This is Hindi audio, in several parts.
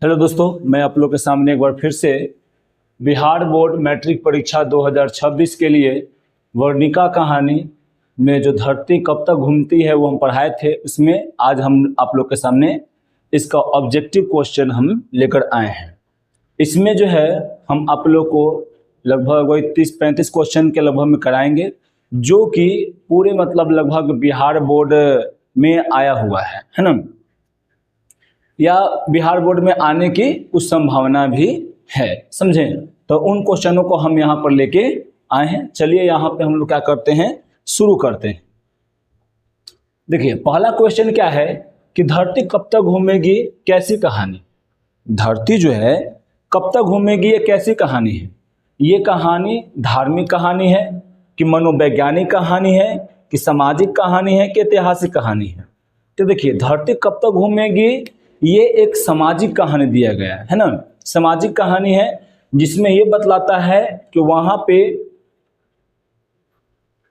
हेलो दोस्तों, मैं आप लोग के सामने एक बार फिर से बिहार बोर्ड मैट्रिक परीक्षा 2026 के लिए वर्णिका कहानी में जो धरती कब तक घूमती है वो हम पढ़ाए थे। उसमें आज हम आप लोग के सामने इसका ऑब्जेक्टिव क्वेश्चन हम लेकर आए हैं। इसमें जो है हम आप लोग को लगभग वही 30-35 क्वेश्चन के लगभग में कराएंगे, जो कि पूरे मतलब लगभग बिहार बोर्ड में आया हुआ है ना, या बिहार बोर्ड में आने की कुछ संभावना भी है, समझें। तो उन क्वेश्चनों को हम यहाँ पर लेके आए हैं। चलिए यहाँ पे हम लोग क्या करते हैं, शुरू करते हैं। देखिए पहला क्वेश्चन क्या है कि धरती कब तक घूमेगी, कैसी कहानी। धरती जो है कब तक घूमेगी, ये कैसी कहानी है। ये कहानी धार्मिक कहानी है कि मनोवैज्ञानिक कहानी है कि सामाजिक कहानी है कि ऐतिहासिक कहानी है। तो देखिए धरती कब तक घूमेगी, ये एक सामाजिक कहानी दिया गया है ना। सामाजिक कहानी है जिसमें ये बतलाता है कि वहां पे,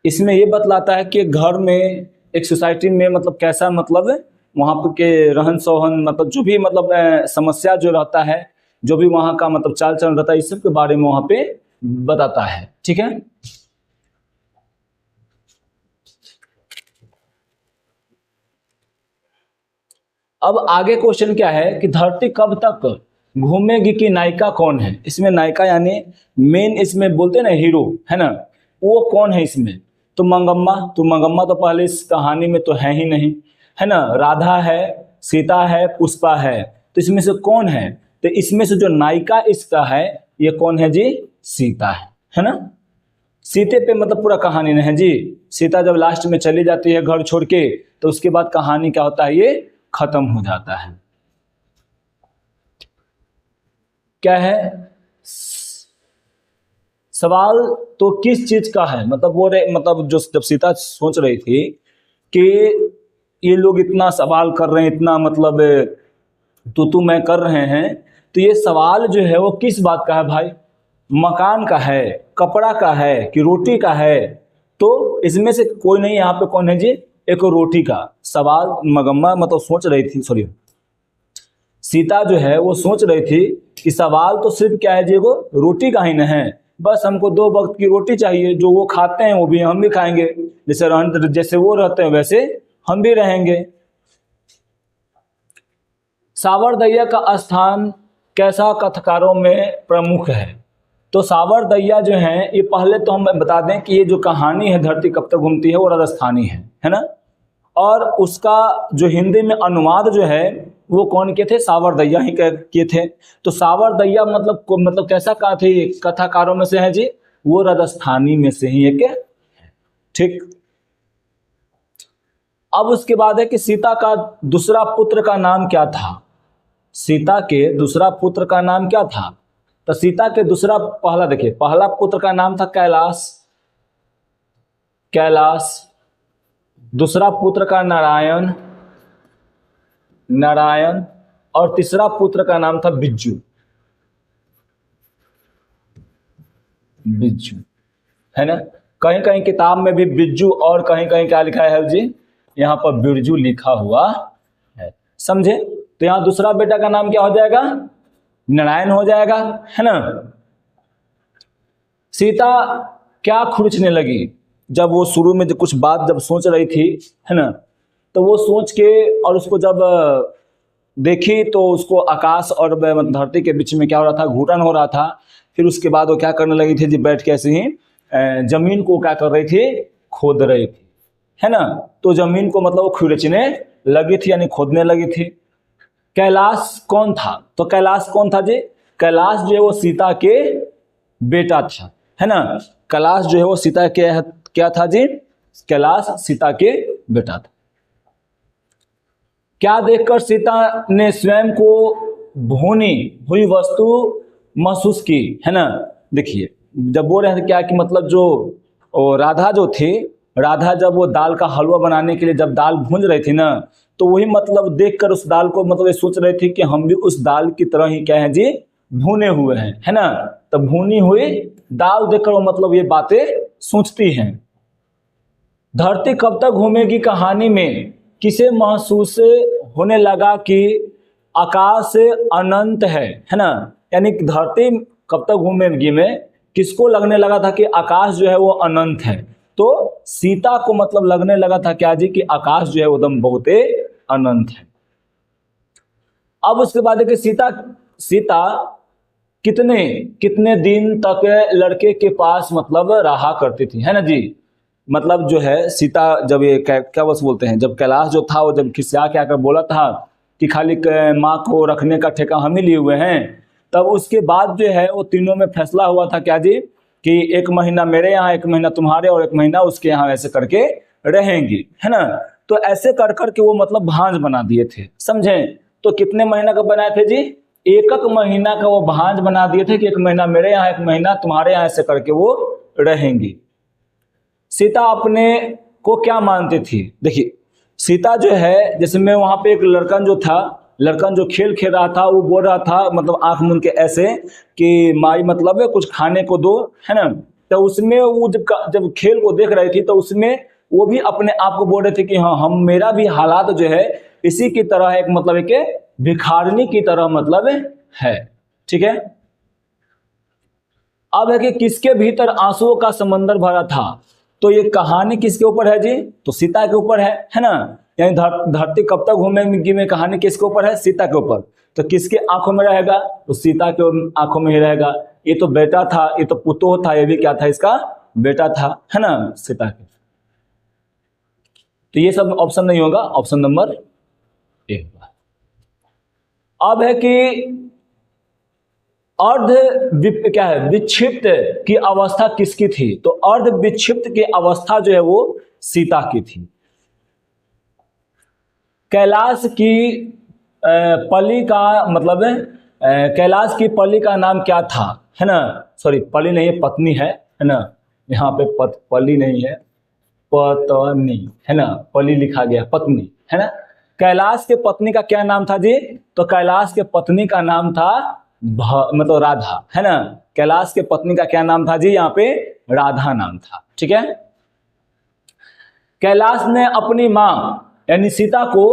इसमें ये बतलाता है कि घर में एक सोसाइटी में मतलब कैसा मतलब वहां पे के रहन सहन मतलब जो भी मतलब समस्या जो रहता है, जो भी वहां का मतलब चाल चलन रहता है, इस सब के बारे में वहां पे बताता है। ठीक है, अब आगे क्वेश्चन क्या है कि धरती कब तक घूमेगी की नायिका कौन है। इसमें नायिका यानी मेन इसमें बोलते हैं ना हीरो, है ना, वो कौन है इसमें। तो मंगम्मा तो पहले इस कहानी में तो है ही नहीं, है ना। राधा है, सीता है, पुष्पा है, तो इसमें से कौन है। तो इसमें से जो नायिका इसका है ये कौन है जी, सीता है ना। सीते पे मतलब पूरा कहानी नहीं है जी। सीता जब लास्ट में चली जाती है घर छोड़ के, तो उसके बाद कहानी क्या होता है, ये खत्म हो जाता है। क्या है सवाल, तो किस चीज का है, मतलब वो मतलब जो जब सीता सोच रही थी कि ये लोग इतना सवाल कर रहे हैं, इतना मतलब तू मैं कर रहे हैं, तो ये सवाल जो है वो किस बात का है भाई। मकान का है, कपड़ा का है कि रोटी का है। तो इसमें से कोई नहीं, यहाँ पे कौन है जी, एक रोटी का सवाल मगम्मा मतलब सोच रही थी, सॉरी सीता जो है वो सोच रही थी कि सवाल तो सिर्फ क्या है जी, वो रोटी का ही नहीं है, बस हमको 2 वक्त की रोटी चाहिए, जो वो खाते हैं वो भी हम भी खाएंगे, जैसे वो रहते हैं वैसे हम भी रहेंगे। सावरदैया का स्थान कैसा कथकारों में प्रमुख है। तो सावरदैया जो है ये पहले तो हम बता दें कि ये जो कहानी है धरती कब तक घूमती है वो राजस्थानी है ना। और उसका जो हिंदी में अनुवाद जो है वो कौन के थे, सावरदैया ही किए थे। तो सावरदैया मतलब कैसा कहा थे, कथाकारों में से है जी, वो राजस्थानी में से ही एक है। ठीक, अब उसके बाद है कि सीता का दूसरा पुत्र का नाम क्या था। सीता के दूसरा पुत्र का नाम क्या था। तो सीता के दूसरा, पहला देखिए, पहला पुत्र का नाम था कैलाश, दूसरा पुत्र का नारायण, और तीसरा पुत्र का नाम था बिज्जू, है ना। कहीं कहीं किताब में भी बिज्जू और कहीं कहीं क्या लिखा है जी, यहाँ पर बिरजू लिखा हुआ है, समझे। तो यहाँ दूसरा बेटा का नाम क्या हो जाएगा, नारायण हो जाएगा, है ना। सीता क्या खुरचने लगी, जब वो शुरू में कुछ बात जब सोच रही थी, है ना, तो वो सोच के और उसको जब देखी तो उसको आकाश और धरती के बीच में क्या हो रहा था, घूटन हो रहा था। फिर उसके बाद वो क्या करने लगी थी जी, बैठ के ऐसे ही जमीन को क्या कर रही थी, खोद रही थी, है ना। तो जमीन को मतलब वो खुरचने लगी थी, यानी खोदने लगी थी। कैलाश कौन था, तो कैलाश कौन था जी, कैलाश जो है वो सीता के बेटा था, है ना। कैलाश जो है वो सीता के क्या था जी, कैलाश सीता के बेटा था। क्या देखकर सीता ने स्वयं को भूनी हुई वस्तु महसूस की, है ना। देखिए जब बोल रहे थे क्या कि मतलब जो राधा जो थी, राधा जब वो दाल का हलवा बनाने के लिए जब दाल भूंज रही थी ना, तो वही मतलब देखकर उस दाल को मतलब ये सोच रही थी कि हम भी उस दाल की तरह ही क्या है जी, भुने हुए हैं, है ना। तो भुनी हुई दाल देखकर वो मतलब ये बातें सोचती हैं। धरती कब तक घूमेगी कहानी में किसे महसूस होने लगा कि आकाश अनंत है ना, यानी कि धरती कब तक घूमेगी में किसको लगने लगा था कि आकाश जो है वो अनंत है, तो सीता को मतलब लगने लगा था क्या जी कि आकाश जो है वो एकदम बहुत अनंत है। अब उसके बाद देखिए सीता कितने कितने दिन तक लड़के के पास मतलब रहा करती थी, है ना जी। मतलब जो है सीता जब ये क्या बस बोलते हैं, जब कैलाश जो था वो जब खिसिया के आकर बोला था कि खाली माँ को रखने का ठेका हम ही लिए हुए हैं, तब उसके बाद जो है वो तीनों में फैसला हुआ था क्या जी कि 1 महीना मेरे यहाँ, 1 महीना तुम्हारे और 1 महीना उसके यहाँ, ऐसे करके रहेंगी, है ना। तो ऐसे कर करके वो मतलब भांज बना दिए थे, समझें। तो कितने महीना का बनाए थे जी, 1 महीना का वो भांज बना दिए थे कि 1 महीना मेरे यहाँ, 1 महीना तुम्हारे यहाँ, ऐसे करके वो रहेंगी। सीता अपने को क्या मानती थी, देखिए सीता जो है, जैसे मैं वहां पे एक लड़कन जो खेल खेल रहा था, वो बोल रहा था मतलब आंख मूंद के ऐसे कि माई मतलब कुछ खाने को दो, है ना। तो उसमें वो जब खेल को देख रही थी तो उसमें वो भी अपने आप को बोल रहे थे कि हाँ हम, मेरा भी हालात जो है इसी की तरह है, एक मतलब एक भिखारिनी की तरह मतलब है, ठीक है। अब है कि किसके भीतर आंसुओं का समंदर भरा था, तो ये कहानी किसके ऊपर है जी, तो सीता के ऊपर है ना। यानी धरती कब तक घूमेगी में कहानी किसके ऊपर है, सीता के ऊपर। तो किसके आंखों में रहेगा, तो सीता के आंखों में ही रहेगा। ये तो बेटा था, ये तो पुतोह था, ये भी क्या था, इसका बेटा था, है ना, सीता के। तो ये सब ऑप्शन नहीं होगा, ऑप्शन नंबर 1। अब है कि क्या है, विक्षिप्त की अवस्था किसकी थी, तो अर्ध विक्षिप्त की अवस्था जो है वो सीता की थी। कैलाश की पली का मतलब कैलाश की पली का नाम क्या था, है ना। सॉरी, पली नहीं है, पत्नी है ना। यहाँ पे पली नहीं है, पत्नी है ना, पली लिखा गया, पत्नी है ना। कैलाश के पत्नी का क्या नाम था जी, तो कैलाश के पत्नी का नाम था मतलब राधा, है ना। कैलाश के पत्नी का क्या नाम था जी, यहाँ पे राधा नाम था, ठीक है। कैलाश ने अपनी माँ यानी सीता को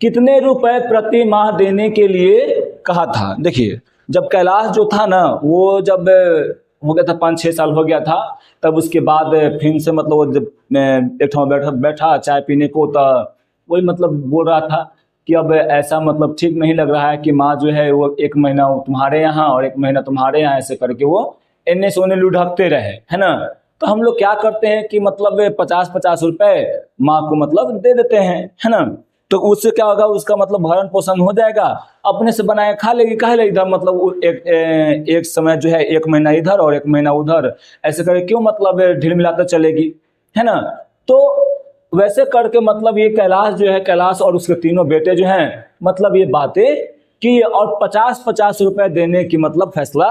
कितने रुपए प्रति माह देने के लिए कहा था। देखिए जब कैलाश जो था ना, वो जब हो गया था 5-6 साल हो गया था, तब उसके बाद फिर से मतलब वो जब एक बैठा चाय पीने को, तो वही मतलब बोल रहा था कि अब ऐसा मतलब ठीक नहीं लग रहा है कि माँ जो है वो 1 महीना तुम्हारे यहाँ और 1 महीना तुम्हारे यहाँ, ऐसे करके वो इन्हें से उन्हें लुढ़कते रहे, है ना। तो हम लोग क्या करते हैं कि मतलब 50-50 रुपए माँ को मतलब दे देते हैं, है ना। तो उससे क्या होगा, उसका मतलब भरण पोषण हो जाएगा, अपने से बनाए खा लेगी, काहे इधर मतलब एक समय जो है 1 महीना इधर और 1 महीना उधर, ऐसे करके क्यों मतलब ढील मिलाकर चलेगी, है ना। तो वैसे करके मतलब ये कैलाश जो है, कैलाश और उसके तीनों बेटे जो हैं, मतलब ये बातें की और 50-50 रुपए देने की मतलब फैसला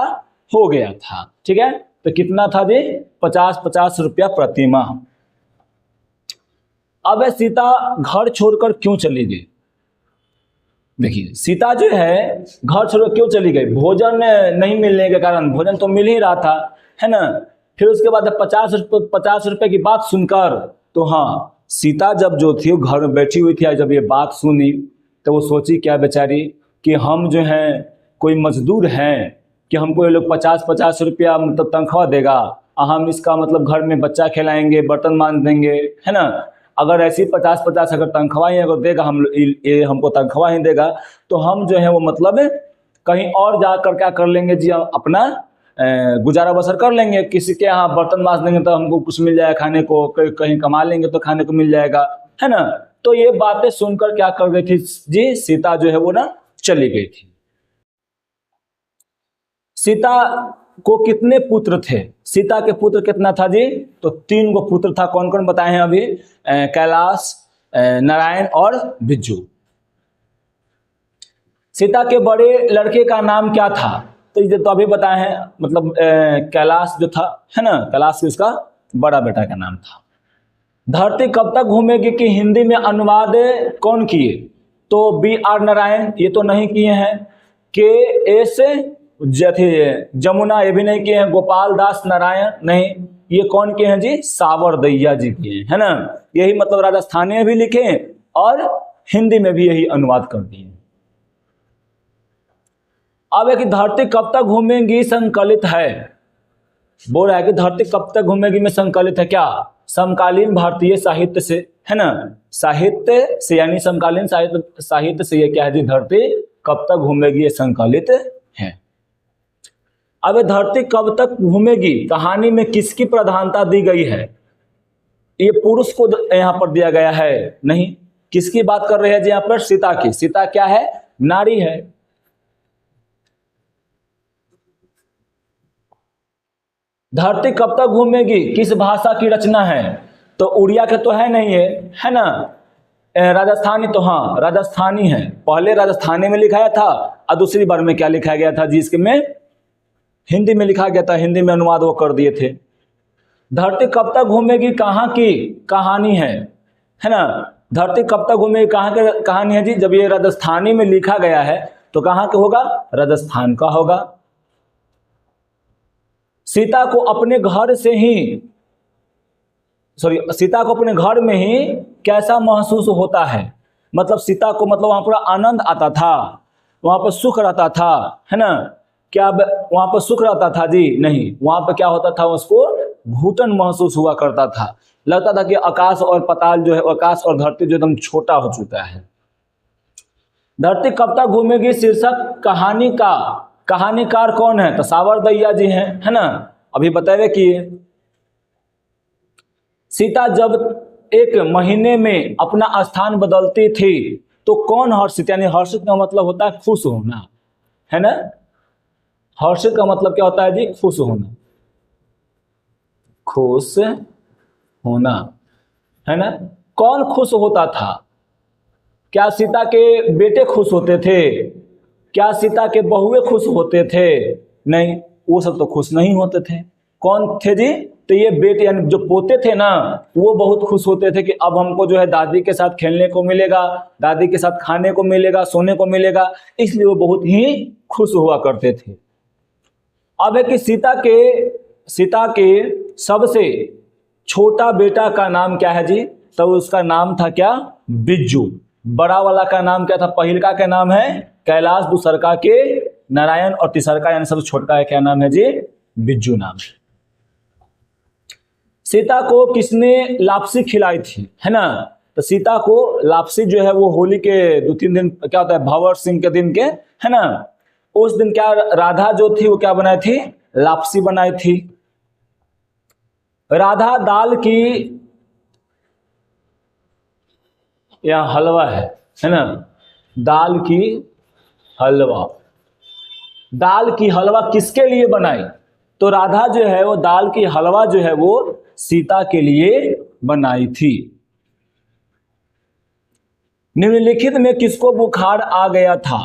हो गया था, ठीक है। तो कितना था जी, 50-50 रुपया प्रति माह। अब सीता घर छोड़कर क्यों चली गई, देखिए सीता जो है घर छोड़कर क्यों चली गई, भोजन नहीं मिलने के कारण, भोजन तो मिल ही रहा था, है ना। फिर उसके बाद 50 रुपए की बात सुनकर, तो हाँ सीता जब जो थी वो घर में बैठी हुई थी, जब ये बात सुनी तो वो सोची क्या बेचारी कि हम जो हैं कोई मजदूर हैं कि हमको ये लोग 50-50 रुपया मतलब तनख्वाह देगा, हम इसका मतलब घर में बच्चा खिलाएंगे, बर्तन मांज देंगे, है ना। अगर ऐसी 50-50 अगर तनख्वाह ही अगर देगा, ये हमको तनख्वाह ही देगा, तो हम जो है वो मतलब कहीं और जाकर क्या कर लेंगे जी, अपना गुजारा बसर कर लेंगे, किसी के यहाँ बर्तन मांज देंगे तो हमको कुछ मिल जाएगा खाने को, कहीं कमा लेंगे तो खाने को मिल जाएगा, है ना। तो ये बातें सुनकर क्या कर गई थी जी, सीता जो है वो ना चली गई थी। सीता को कितने पुत्र थे, सीता के पुत्र कितना था जी, तो 3 गो पुत्र था। कौन कौन बताए हैं अभी, कैलाश, नारायण और बिज्जू। सीता के बड़े लड़के का नाम क्या था, तो ये तो अभी बताए हैं, मतलब कैलाश जो था, है ना, कैलाश इसका बड़ा बेटा का नाम था। धरती कब तक घूमेगी कि हिंदी में अनुवाद कौन किए, तो B.R. नारायण, ये तो नहीं किए हैं। K.S. जमुना, ये भी नहीं किए हैं। गोपाल दास नारायण, नहीं। ये कौन किए हैं जी, सावरदैया जी किए, है ना। यही मतलब राजस्थानी में भी लिखे और हिंदी में भी यही अनुवाद कर दिए। अब है कि धरती कब तक घूमेगी संकलित है, बोल रहा है कि धरती कब तक घूमेगी में संकलित है क्या, समकालीन भारतीय साहित्य से, है ना, साहित्य से यानी समकालीन साहित्य से ये क्या है जी, धरती कब तक घूमेगी ये संकलित है। अब धरती कब तक घूमेगी कहानी में किसकी प्रधानता दी गई है, ये पुरुष को यहाँ पर दिया गया है, नहीं, किसकी बात कर रहे हैं जी यहाँ पर, सीता की। सीता क्या है, नारी है। धरती कब तक घूमेगी किस भाषा की रचना है, तो उड़िया के तो है नहीं है ना, राजस्थानी, तो हाँ राजस्थानी है। पहले राजस्थानी में लिखाया था और दूसरी बार में क्या लिखा गया था जी, इसके में हिंदी में लिखा गया था, हिंदी में अनुवाद वो कर दिए थे। धरती कब तक घूमेगी कहाँ की कहानी है ना, धरती कब तक घूमेगी कहाँ की कहानी है जी, जब ये राजस्थानी में लिखा गया है तो कहाँ का होगा, राजस्थान का होगा। सीता को अपने घर से ही सीता को अपने घर में ही कैसा महसूस होता है, मतलब सीता को मतलब वहां पर आनंद आता था, वहां पर सुख रहता था, है ना, क्या वहां पर सुख रहता था जी, नहीं, वहां पर क्या होता था, उसको घुटन महसूस हुआ करता था, लगता था कि आकाश और पाताल जो है, आकाश और धरती जो एकदम छोटा हो चुका है। धरती कब तक घूमेगी शीर्षक कहानी का कहानीकार कौन है, तो सावरदैया जी हैं, है ना, अभी बताए कि सीता जब एक महीने में अपना स्थान बदलती थी तो कौन हर्षित, यानी हर्षित का मतलब होता है खुश होना, है ना, हर्षित का मतलब क्या होता है जी, खुश होना, खुश होना, है ना। कौन खुश होता था, क्या सीता के बेटे खुश होते थे, क्या सीता के बहुए खुश होते थे, नहीं, वो सब तो खुश नहीं होते थे। कौन थे जी, तो ये बेटे यानी जो पोते थे ना, वो बहुत खुश होते थे कि अब हमको जो है दादी के साथ खेलने को मिलेगा, दादी के साथ खाने को मिलेगा, सोने को मिलेगा, इसलिए वो बहुत ही खुश हुआ करते थे। अब है कि सीता के सबसे छोटा बेटा का नाम क्या है जी, तो उसका नाम था क्या, बिज्जू। बड़ा वाला का नाम क्या था, पहिलका का नाम है कैलाश, दूसरका के नारायण और तीसरका यानी सबसे छोटा है क्या नाम है जी, बिज्जू नाम। सीता को किसने लापसी खिलाई थी, है ना, तो सीता को लापसी जो है वो होली के 2-3 दिन क्या होता है, भंवर सिंह के दिन के, है ना, उस दिन क्या राधा जो थी वो क्या बनाई थी, लापसी बनाई थी। राधा दाल की या हलवा है ना, दाल की हलवा, दाल की हलवा किसके लिए बनाई, तो राधा जो है वो दाल की हलवा जो है वो सीता के लिए बनाई थी। निम्नलिखित में किसको बुखार आ गया था,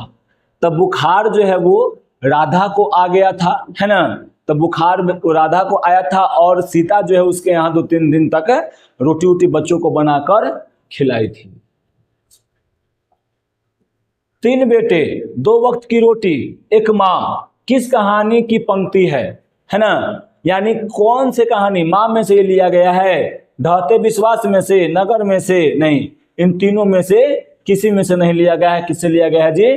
तब बुखार जो है वो राधा को आ गया था, है ना, तो बुखार राधा को आया था और सीता जो है उसके यहाँ 2-3 दिन तक रोटी वोटी बच्चों को बनाकर खिलाई थी। 3 बेटे 2 वक्त की रोटी 1 माँ किस कहानी की पंक्ति है ना, यानी कौन से कहानी, माँ में से लिया गया है, ढहते विश्वास में से, नगर में से, नहीं, इन तीनों में से किसी में से नहीं लिया गया है। किससे लिया गया है जी,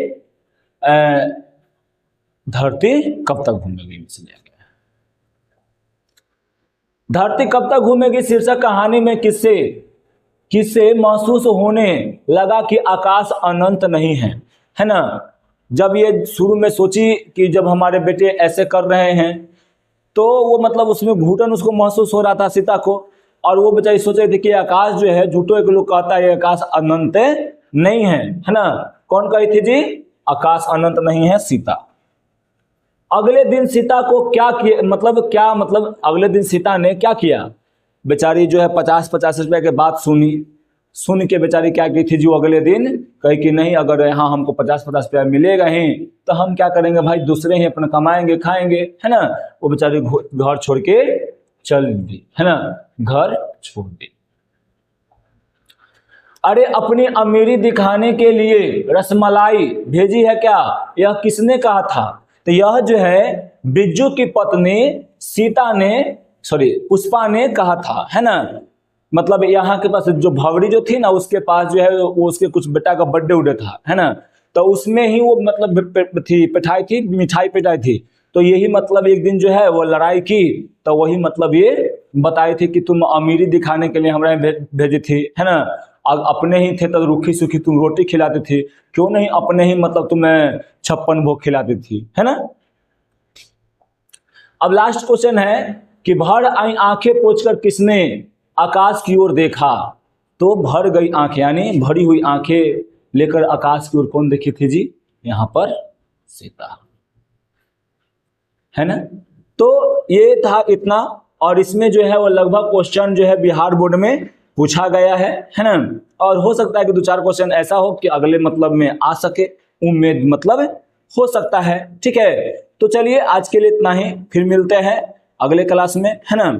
धरती कब तक घूमेगी में से लिया गया है। धरती कब तक घूमेगी शीर्षक कहानी में किससे महसूस होने लगा कि आकाश अनंत नहीं है ना। जब ये शुरू में सोची कि जब हमारे बेटे ऐसे कर रहे हैं तो वो मतलब उसमें घुटन उसको महसूस हो रहा था सीता को, और वो बेचारी सोच रही थी कि आकाश जो है, झूठो एक लोग कहता है आकाश अनंत नहीं है ना। कौन कही थी जी, आकाश अनंत नहीं है, सीता। अगले दिन सीता को क्या किया, मतलब अगले दिन सीता ने क्या किया, बेचारी जो है 50-50 रुपए के बात सुन के बेचारी क्या की थी, जो अगले दिन कही कि नहीं, अगर यहाँ हमको 50-50 रुपया मिलेगा ही तो हम क्या करेंगे भाई, दूसरे ही अपना कमाएंगे खाएंगे, है ना। वो बेचारी घर छोड़ के चल दी, है ना, घर छोड़ दी। अरे अपनी अमीरी दिखाने के लिए रसमलाई भेजी है क्या, यह किसने कहा था, तो यह जो है बिज्जू की पत्नी पुष्पा ने कहा था, है ना। मतलब यहाँ के पास जो भवरी जो थी ना, उसके पास जो है वो उसके कुछ बेटा का बर्थडे उडे था, है ना, तो उसमें ही वो मतलब पिटाई थी, मिठाई पिटाई थी। तो यही मतलब एक दिन जो है वो लड़ाई की, तो वही मतलब ये बताई थी कि तुम अमीरी दिखाने के लिए हमारे भेजी थी, है ना। अपने ही थे तो रूखी सूखी तुम रोटी खिलाती थी, क्यों नहीं अपने ही मतलब तुम्हें 56 भोग खिलाती थी, है ना। अब लास्ट क्वेश्चन है कि भर आई आंखें पोंछकर किसने आकाश की ओर देखा। तो भर गई आंखें यानी भरी हुई आंखें लेकर आकाश की ओर कौन देखी थी जी, यहां पर सीता, है ना। तो ये था इतना, और इसमें जो है वो लगभग क्वेश्चन जो है बिहार बोर्ड में पूछा गया है ना। और हो सकता है कि 2-4 क्वेश्चन ऐसा हो कि अगले मतलब में आ सके, उम्मीद मतलब हो सकता है, ठीक है। तो चलिए आज के लिए इतना ही, फिर मिलते हैं अगले क्लास में, है ना।